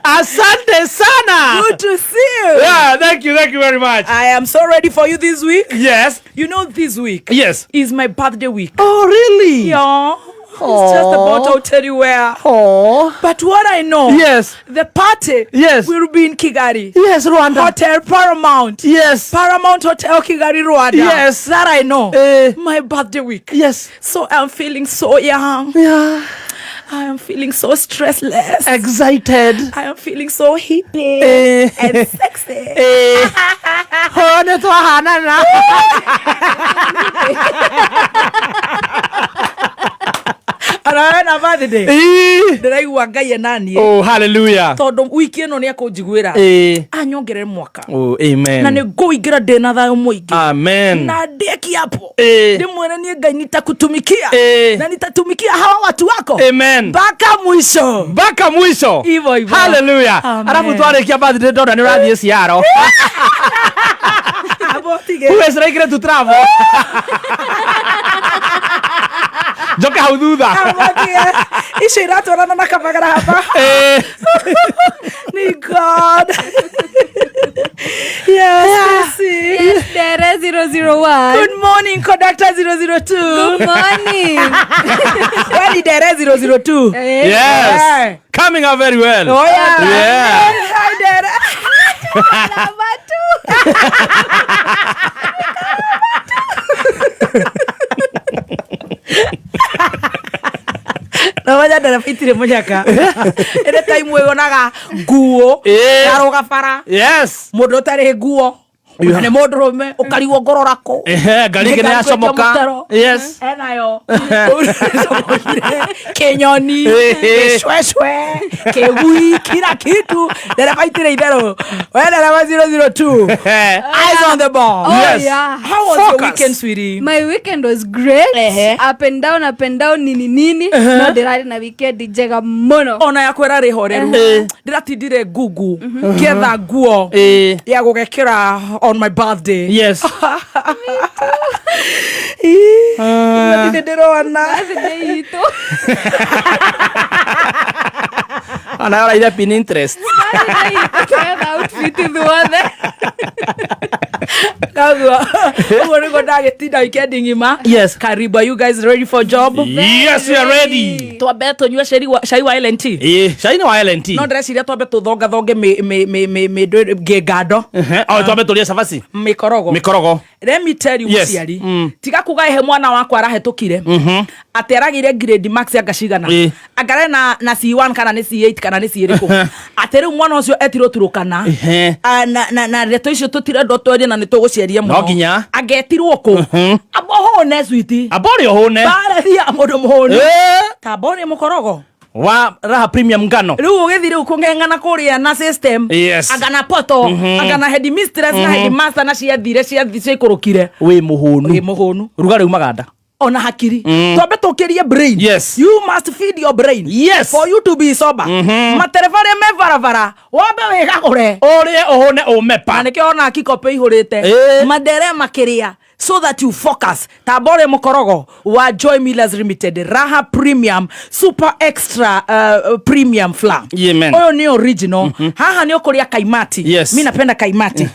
Asante sana. Good to see you. Yeah, thank you very much. I am so ready for you this week. Yes. You know, this week is my birthday week. Oh, really? Yeah. It's just about, I'll tell you where. Oh. But what I know, the party will be in Kigali. Yes, Rwanda. Hotel Paramount. Yes. Paramount Hotel Kigali, Rwanda. Yes. That I know. My birthday week. Yes. So I'm feeling so young. Yeah. I am feeling so stressless. Excited. I am feeling so hippie and sexy. Ana birthday. Ndiraigua Ngai enanie. Oh, hallelujah. Tondu wiki ino ni akunjiguira. Anyongerere mwaka. Oh, amen. Na ni nguingira ndina thayo muingi. Amen. Na ndeki hapo. Ndimwene ni Ngai nitakutumikia. Na nitatumikia hawa watu wako. Amen. Baka mwisho. Baka mwisho. Hivyo hivyo. Hallelujah. Arabu twarekia birthday ndona ni urathie ciaro. Abotige. Who is ready to travel? Joke hau thutha. Icio iratwarana na kamagara hapa. Ni God. Yes, Yes, Dere 001. Good morning, Conductor 002. Good morning. Well, Dere 002. Yes. Coming out very well. Oh, yeah. Yeah. Hi, Dere. Na waja Dere fitire munyaka. Ere time we onaga nguo karoga bara. Yes. Mundu tari nguo. Ne modrome ukariwo ngororako. Garigene yacomoka. Yes. Enayo. Kenyoni. Shweshwe. Kegui kila kitu. Dere faitire idero. Wewe Dere 002. Eyes on the ball. Oh, Yes. yeah. How was your weekend, sweetie? My weekend was great. Up and down, nini. No, ndirari na weekend njega muno. Ona yakwera ri horeru. Ndiratindire gugu. Getha nguo. Ya gugekira on my birthday. Yes. Ndiroana. Birthday ito. Ana ora ida Pinterest. Birthday ito. Kaya outfit ithuothe. Kagua. Uone ngoda getinda weekend ngima. Yes. Karibu, are you guys ready for job? Yes, we are ready. Twambe tunywe shai wa LNT. Shai wa LNT. No ndreciria twambe tuthonga thonge me ngado. Twambe tulie cabaci. Mikorogo. Let me tell you muciari. Tiga kuga ehe mwana wakwa arahetukire. Ateragire grade max agacigana. Agare na C1 kana ni C8 kana ni C3. Atere mwana ucio etiro turukana. Na reto icio tutire ndotwerie na nituguciaria muno. No ginya. Agetirwo ku. Abohone sweetie. Abori ohone. Bare thia mundu muhone. Tabone mukorogo. Wa raha premium ngano. Riu ugithire ukungengana kuria na system. Agana poto. Agana headmistress na headmaster na ciathire kurukire. We muhunu. Rugari umaganda. Ona hakiri. Twambe tukirie brain. Yes. You must feed your brain. Yes. For you to be sober. Materevare mevaravara. Wambe wegagure. Orie ohone omepa. Na nikiona kikope ihurite. Madere makiria. So that you focus. Tabore mukorogo wa Joy Millers Limited. Raha Premium Super Extra Premium Flour. Amen. Oyo ni original. Haha ni okuria kaimati. Yes. Mimi napenda kaimati.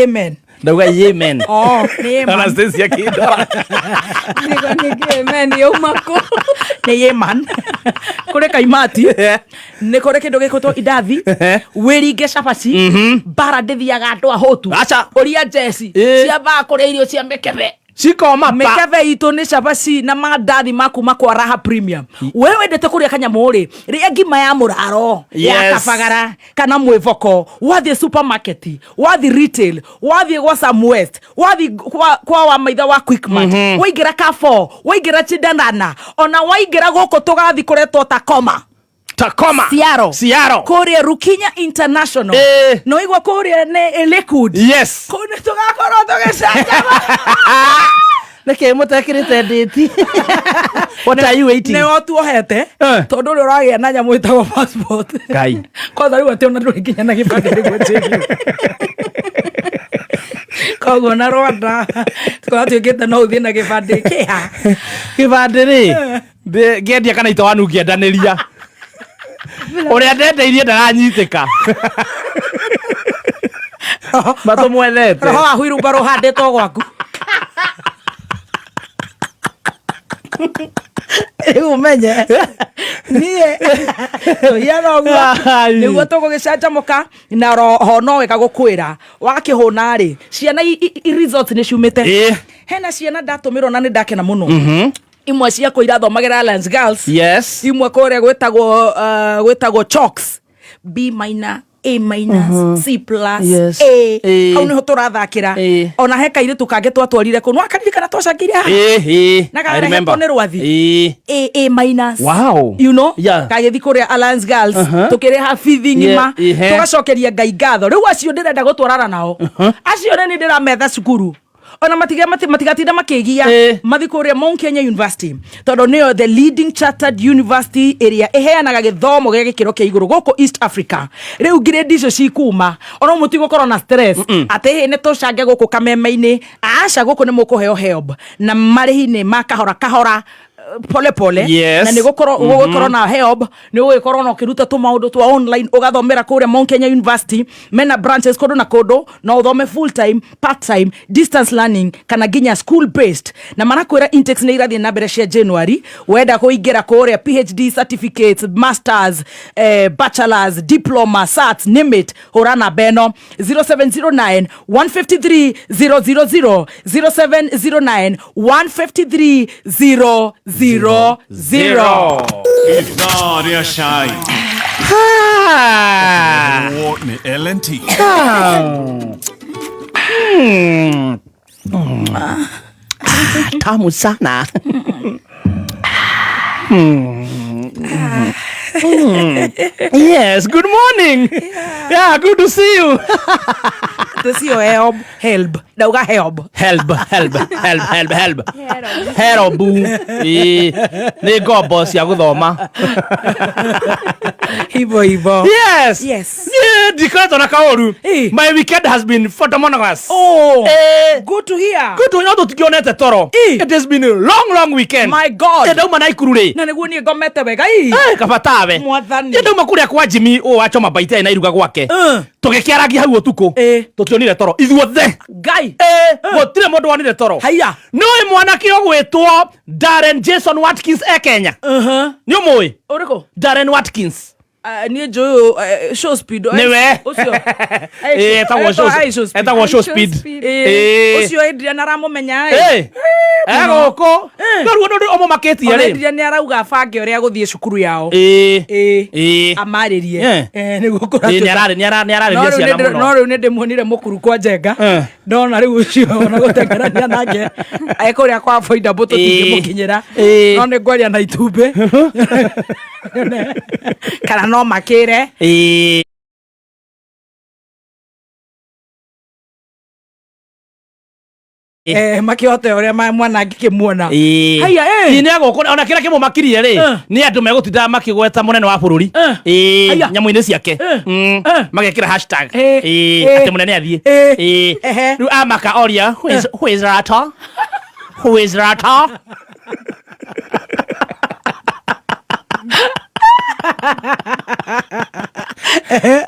Amen. Dauga yemen. Oh, amen. Anastasia Kidora. Niko amen yo mako. Ne yeman. Kore kaimati. Ne kore kindu gikuto idathi. Weringe cabaci. Bara ndithiaga andu ahotu. Acha. Oria Jesse. Cia ba kore irio cia mekebe. Sikoma mekebe itu ni cabaci na mandathi maku makwa Raha Premium. Wewe ndete kuria kanyamu ri ngima ya muraro ya kabagara kana mwivoko wathi supermarket wathi retail wathi gwa Sam West wathi kwa wa maitha wa Quickmart waingira Carrefour waingira Chidanana ona waingira guku tugathi kuretwo Tacoma Siaro Korea Rukinya International no igwa Korea ne Lakewood kone tugakoro tugecaja Neke mutakirite date. What are you waiting? Ne otuohete tondu ri uragia na nyamu itagwo passport Kai kwa thari wate ona nduri kinya na gibande ri cheki kogo na Rwanda kwa tuigite no uthie na gibande kiha gibande ri ngendia kana ito wanu kiendaniria Ore ndeteirie ndaranyitĩka. Mato mwethete. Roho wa huirumba ruhandĩtwo gwaku. Umenye niĩ hiano guo nĩguo tũgũgĩcanjamũka na roho no wega gũkwĩra wakĩhũna rĩ ciana results nĩ ciumĩte. Hena ciana ndatũmĩrwo na nĩ ndakena mũno. Imwe ciakwa irathomagĩra Alliance Girls. Yes. Imwe kũrĩa gwĩtagwo Chalks B minor A minus, C plus, yes. A. Hau niho tũrathakĩra. Ona he kairĩtu kangĩ twatwarire kũ. Nĩwakaririkana twacangire? Na karehe nĩ rwathi. A minus. Wow. You know? Yeah. Kagĩthi kũrĩa Alliance Girls. Tũkĩrĩha bithi ng'ima. Tũgacokeria Ngai ngatho. Rĩu acio ndĩrenda gũtwarana nao. Acio nĩ ndĩrametha cukuru. Ona matigatinda makĩgia mathi kũrĩa Mount Kenya University tondũ nĩyo the leading chartered university ĩrĩa ĩheanaga gĩthomo gĩa gĩkĩro kĩa igũrũ gũkũ East Africa. Rĩu grade icio cikuma ona mũtigũkorwo na stress atĩ nĩ tũcange gũkũ kameme-inĩ. Aca gũkũ nĩ mũkũheo help na marĩhi-inĩ ma kahora pole pole. Yes. Na nĩgũkorwo na help nĩgũgĩkorwo na ũkĩruta tũmaũndũ twa online ũgathomera kũrĩa Mount Kenya University mena branches kũndũ na kũndũ na ũthome full time, part time, distance learning kana nginya school based. Na marakwĩra intakes nĩ irathiĩ na mbere cia January. Wenda kũingĩra kũrĩa PhD certificates, masters, bachelors, diploma, certs, name it. Hũra namba ĩno 0709 153 000 0709 153 000. Victoria Shine. Ni LNT. Tamu sana. Yes, good morning. Yeah, good to see you. To see your help. Dauga help. Help. Nĩ ngombo cia gũthoma. Hivo. Yes. Yeah, ndikoretwo na kaũru. My weekend has been photomonogamous. Oh. Good to hear. Good to hear. Tũtikionete toro. It has been a long weekend. My God. Ndauma na ikuru rĩ. Na nĩguo niĩ ngomete wega. Kabatawe. Mwathani. Ndauma kũrĩa kwa Jimmy wachoma baita na iruga gwake. Tũgĩkĩaragia hau ũtukũ. Tũtionire toro. Ithuothe. Ngai. Gũtirĩ mũndũ wonire toro. Haya. Nĩũĩ mwanake ũgwĩtwo Darren Jason Watkins Kenya. Nĩũmũĩ? Ũrĩkũ? Darren Watkins. Niĩ njũĩ show speed. Nĩwe. Ũcio. Etagwo show speed. Ũcio Adrian aramũmenya. Gũkũ. Rĩu ũndũ ũmũmakĩtie rĩ. Adrian nĩ arauga bange ũrĩa gũthiĩ cukuru yao. Amarĩrie. Nĩguo kũratũ. Nĩararĩria ciana mũno. No rĩu nĩ ndĩmuonire mũkuru kwa Njenga. Ndona rĩu ũcio ona gũtengerania nake. Ekũrĩa kwa Foida Mboto tingĩmũkinyĩra. No nĩ ngwaria na Itumbĩ. Kana no makĩre. Makĩhote ũrĩa mwana ngĩkĩmuona. Haya nĩ agũkũ ona kĩrĩa kĩmũmakirie rĩ nĩ andũ megũtinda makĩgweta mũnene wa bũrũri nyamũ-inĩ ciake magekĩra hashtag atĩ mũnene athiĩ rĩu amaka oria who is Rata.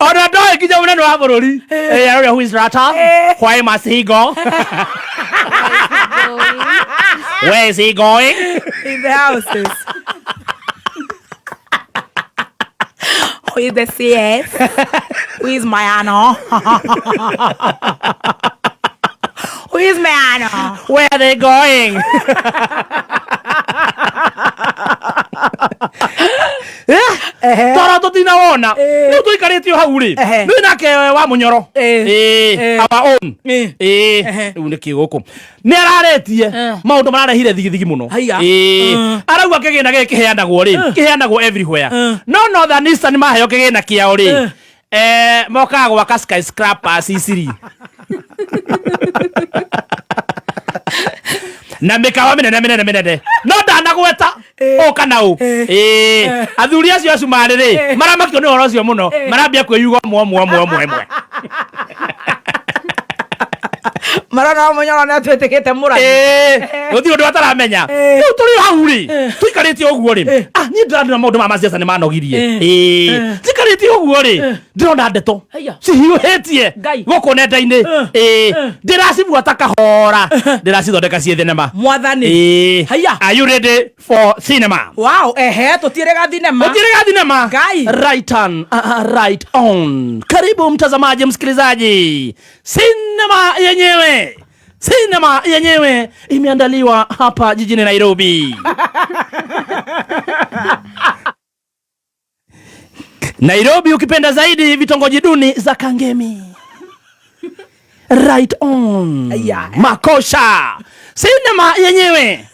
Ona ndoĩ nginya mũnene wa bũrũri aroria who is Rata, why must he go? Where is he going? In the houses. Who is the CS? Who is Mayano? Who is Mayano? Where are they going? Toro tutinawona rĩu tũikarĩtio hau rĩ rĩu nake wa Mũnyoro our own rĩu nĩkĩ gũkũ nĩ ararĩtie maũndũ mararehire thigithigi mũno arauga kĩgĩna gĩkĩ kĩheanagwo rĩ kĩheanagwo everywhere no Northern Eastern maheo kĩgĩna kĩao rĩ mokaga gwaka skyscrapers Isiri na mĩkawa mĩnene no ndanagweta ũka naũ athuri acio acumarĩ rĩ maramakio nĩ ũhoro ũcio mũno marambia kwĩyuga mwemwe marona Mũnyoro nĩ atwĩtĩkĩte mũrathi gũtirĩ ũndũ ataramenya rĩu tũrĩ hau rĩ tũikarĩtie ũguo rĩ ni ndana maundu ma siasa ni manogirie tikariti uguo ri ndirona ndeto cihiuhitie guku nenda-ini ndiracibua kahora ndiracithondeka cie thenema mwathani haya are you ready for cinema? Wow, tutirega thinema Guy. Right on. Karibu mtazamaji, msikilizaji. Sinema yenyewe imeandaliwa hapa jijini Nairobi. Nairobi ukipenda zaidi vitongoji duni za Kangemi. Right on. Makosha. Sinema yenyewe.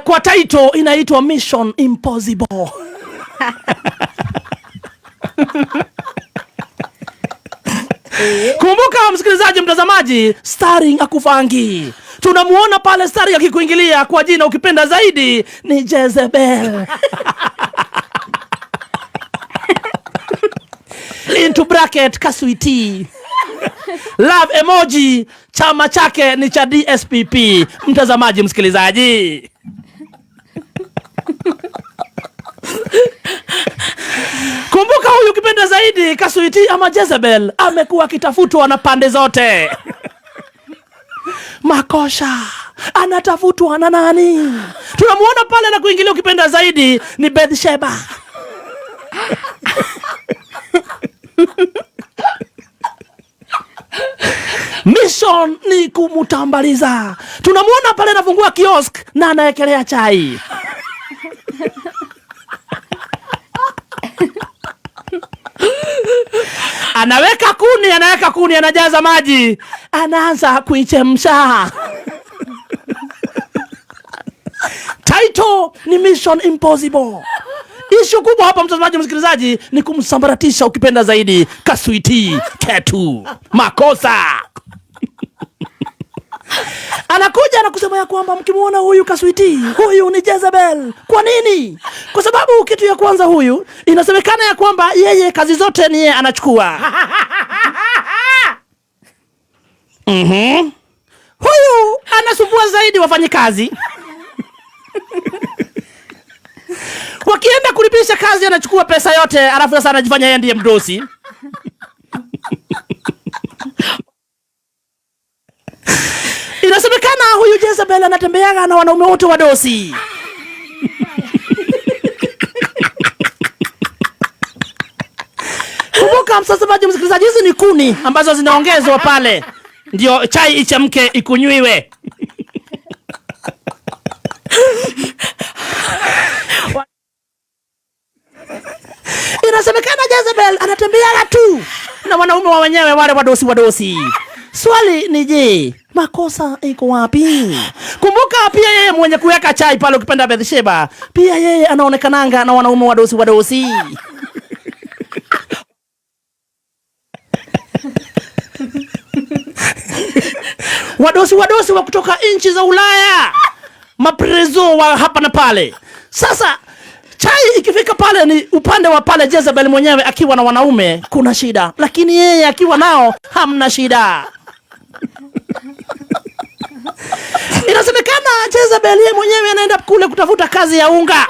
Kwa title inaitwa Mission Impossible. Kumbuka msikilizaji, mtazamaji, starring Akufangi. Tunamuona pale starring akikuingilia kwa jina ukipenda zaidi ni Jezebel. Into bracket Kaswiti. Love emoji, chama chake ni cha DSPP. Mtazamaji, msikilizaji, kumbuka huyu kipenda zaidi Kaswiti ama Jezebel amekuwa akitafutwa na pande zote. Makosha anatafutwa na nani? Tunamuona pale na kuingilia ukipenda zaidi ni Bathsheba. Mission ni kumutambaliza. Tunamuona pale anafungua kiosk na anaekelea chai. Anaweka kuni, anajaza maji, anaanza kuichemsha. Title ni Mission Impossible. Ishu kubwa hapa mtazamaji, msikilizaji, ni kumsambaratisha ukipenda zaidi Kaswiti Ketu. Makosa. Anakuja na kusema ya kwamba mkimuona huyu Kaswiti, huyu ni Jezebel. Kwa nini? Kwa sababu kitu ya kwanza, huyu inasemekana ya kwamba yeye kazi zote ni yeye anachukua. Huyu anasumbua zaidi wafanyikazi. Wakienda kulipisha kazi anachukua pesa yote, alafu sasa anajifanya yeye ndiye mdosi. Inasemekana huyu Jezebel anatembeaga na wanaume wote wadosi. Kumbuka mtazamaji, msikilizaji, hizi ni kuni ambazo zinaongezwa pale ndio chai ichemke ikunywiwe. Inasemekana Jezebel anatembeaga tu na wanaume wa wenyewe wale wadosi. Swali ni je, makosa iko wapi? Kumbuka pia yeye mwenye kuweka chai pale ukipenda Bathsheba, pia yeye anaonekananga na wanaume wadosi. wadosi wa kutoka nchi za Ulaya, maprezo wa hapa na pale. Sasa chai ikifika pale ni upande wa pale Jezebel mwenyewe akiwa na wanaume kuna shida, lakini yeye akiwa nao hamna shida. Inasemekana Jezebel yeye mwenyewe anaenda kule kutafuta kazi ya unga,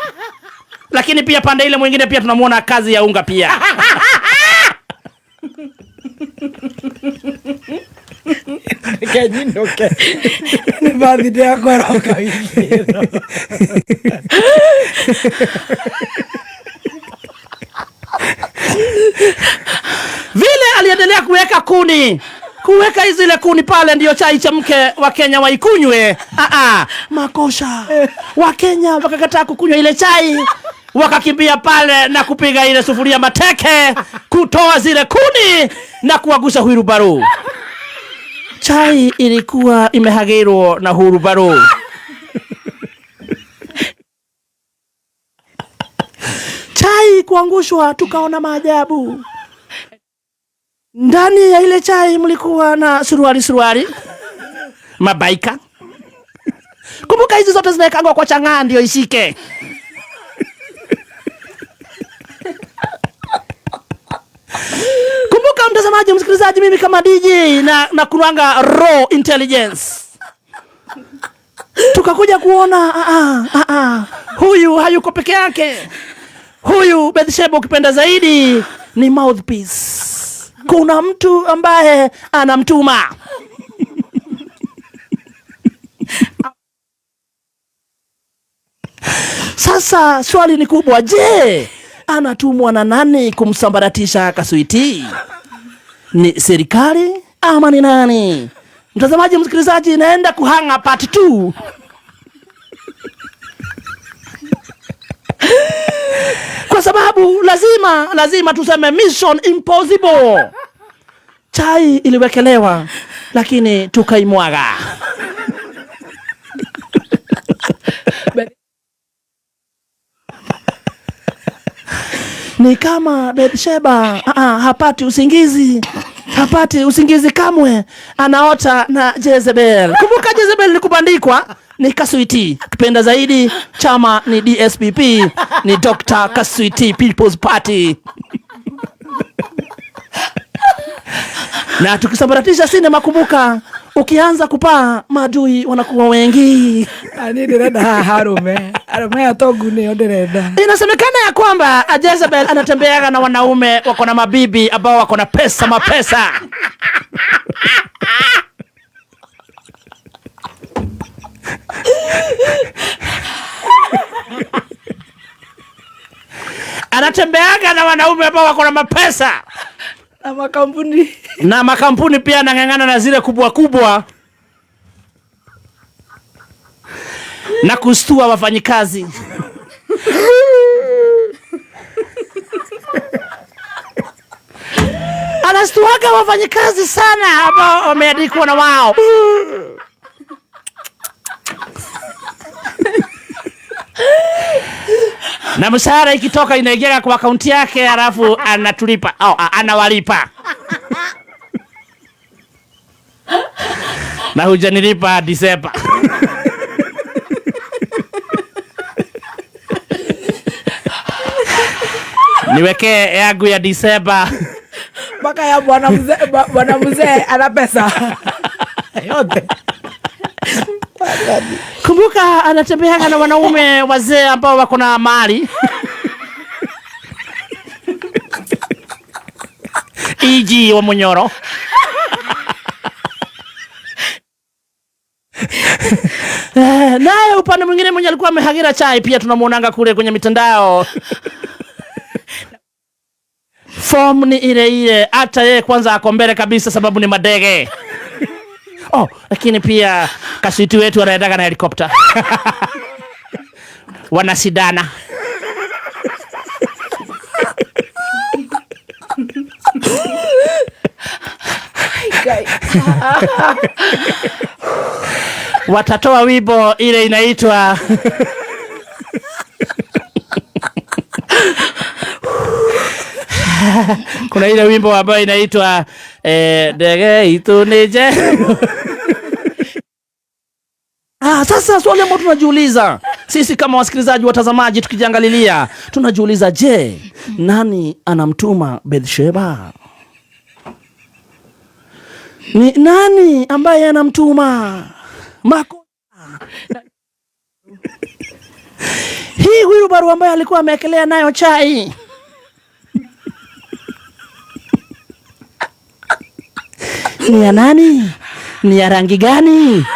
lakini pia pande ile mwingine pia tunamuona kazi ya unga pia. Kajinoke. Ni baadhi ya kwa roka hivi. Vile aliendelea kuweka zile kuni pale ndio chai chemke wa Kenya waikunywe. Makosha. Wa Kenya wakakataa kukunywa ile chai, wakakimbia pale na kupiga ile sufuria mateke, kutoa zile kuni na kuagusha huirubaru. Chai ilikuwa imehagirwa na huirubaru. Chai kuangushwa, tukaona maajabu. Ndani ya ile chai mlikuwa na suruari mabaika. Kumbuka hizi zote zinawekangwa kwa chang'aa ndio ishike. Kumbuka mtazamaji, msikilizaji, mimi kama DJ na kuruanga raw intelligence. Tukakuja kuona huyu hayuko peke yake. Huyu Bathsheba ukipenda zaidi ni mouthpiece. Kuna mtu ambaye anamtuma. Sasa swali ni kubwa, je, anatumwa na nani kumsambaratisha Kaswiti? Ni serikali ama ni nani? Mtazamaji, msikilizaji, inaenda kuhanga part 2. Kwa sababu lazima tuseme mission impossible. Chai iliwekelewa lakini tukaimwaga. Ni kama Bathsheba hapati usingizi kamwe, anaota na Jezebel. Kumbuka Jezebel ni kubandikwa, ni Kaswiti. Kipenda zaidi chama ni DSPP, ni Dr. Kaswiti People's Party. Na tukisambaratisha sinema, kumbuka, ukianza kupaa maadui wanakuwa wengi. Inasemekana ya kwamba Jezebel anatembeaga na wanaume wako na mabibi ambao wako na mapesa. Anatembeaga na wanaume ambao wako na mapesa. Na makampuni pia anang'ang'ana na zile kubwa na kustua wafanyikazi. Anastuaga wafanyikazi sana ambao wameandikwa na wao. Na mshahara ikitoka inaingia kwa akaunti yake, halafu anatulipa anawalipa. Na hujanilipa Disemba. Niwekee yangu ya Disemba. Baka ya bwana mzee ana pesa yote. Kumbuka anatembeaga na wanaume wazee ambao wako na mali. Iji wa Munyoro. Naye upande mwingine mwenye alikuwa amehagira chai pia tunamuonanga kule kwenye mitandao. Form ni ile, hata yeye kwanza ako mbele kabisa sababu ni madege. Lakini pia Kaswiti wetu anaendaga na helikopta. Wanasidana. Watatoa wimbo ile inaitwa kuna ile wimbo ambayo inaitwa dege ituneje. Sasa swali ambalo tunajiuliza sisi kama wasikilizaji, watazamaji, tukijiangalilia tunajiuliza, je, nani anamtuma Bathsheba? Ni nani ambaye anamtuma? Hii wheelbarrow ambayo alikuwa ameekelea nayo chai ni ya nani? Ni ya rangi gani?